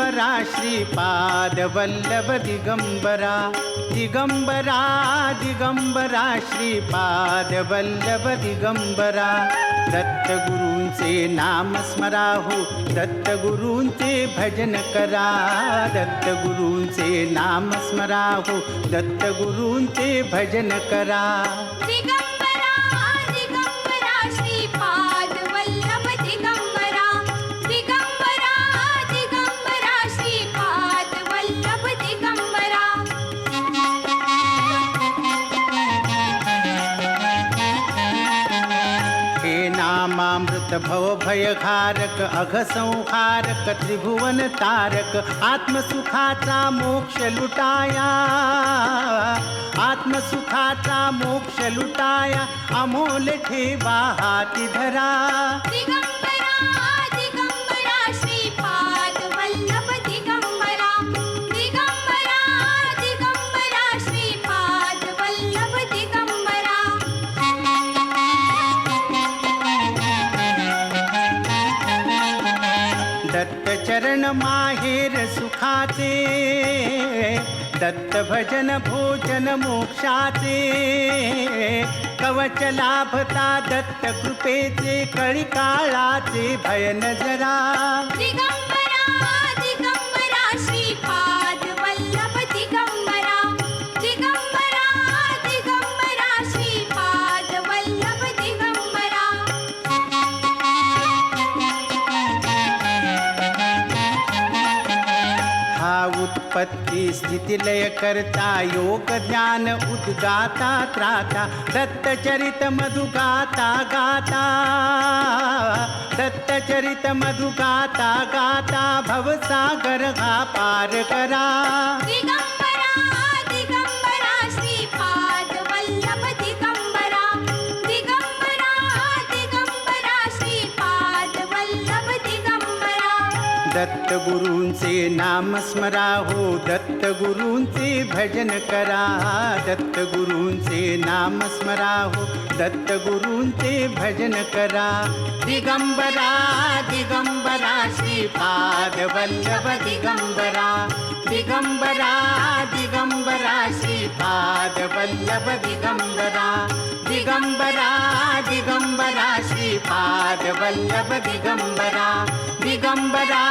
दिगंबरा श्रीपाद वल्लभ दिगंबरा दिगंबरा दिगंबरा श्रीपाद वल्लभ दिगंबरा दत्तगुरूंचे नाम स्मरा हो दत्तगुरूंचे भजन करा दत्तगुरूंचे नाम स्मरा हो दत्तगुरूंचे भजन करा दिगंबरा दिगंबरा श्रीपाद वल्लभ दिगंबरा दिगंबरा दिगंबरा श्रीपाद वल्लभ दिगंबरा हे नामामृत भव भयघारक अघसंहारक त्रिभुवन तारक आत्मसुखाचा मोक्ष लुटाया आत्मसुखाचा मोक्ष लुटाया अमोल ठेवा हाती धरा दिगंबरा दिगंबरा श्रीपाद वल्लभ दिगंबरा दिगंबरा दिगंबरा श्रीपाद वल्लभ दिगंबरा दत्त चरण माहेर सुखाचे दत्त भजन भोजन मोक्षाचे कवच लाभता दत्त कृपेचे कळी काळाचे भय नजरा दिगंबरा दिगंबरा श्रीपाद वल्लभ दिगंबरा दिगंबरा दिगंबरा श्रीपाद वल्लभ दिगंबरा हा उत्पत्ती स्थिती लय करता योग ज्ञान उद्गाता त्राता दत्तचरित मधु गाता गाता दत्तचरित मधु गाता गाता भवसागर हा पार करा दिगंबरा दिगंबरा श्रीपाद वल्लभ दिगंबरा दिगंबरा दिगंबरा श्रीपाद वल्लभ दिगंबरा दत्तगुरूंचे नाम स्मरा हो दत्तगुरूंचे भजन करा दत्तगुरूंचे नाम स्मरा हो दत्तगुरूंचे भजन करा दिगंबरा दिगंबरा श्रीपाद वल्लभ दिगंबरा दिगंबरा दिगंबरा श्रीपाद वल्लभ दिगंबरा दिगंबरा दिगंबरा श्रीपाद वल्लभ दिगंबरा दिगंबरा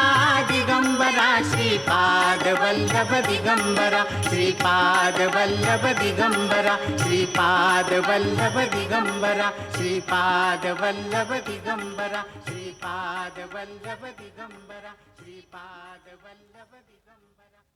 दिगंबरा श्रीपाद वल्लभ दिगंबरा श्रीपाद वल्लभ दिगंबरा श्रीपाद वल्लभ दिगंबरा श्रीपाद वल्लभ दिगंबरा श्रीपाद वल्लभ दिगंबरा श्रीपाद वल्लभ दिगंबरा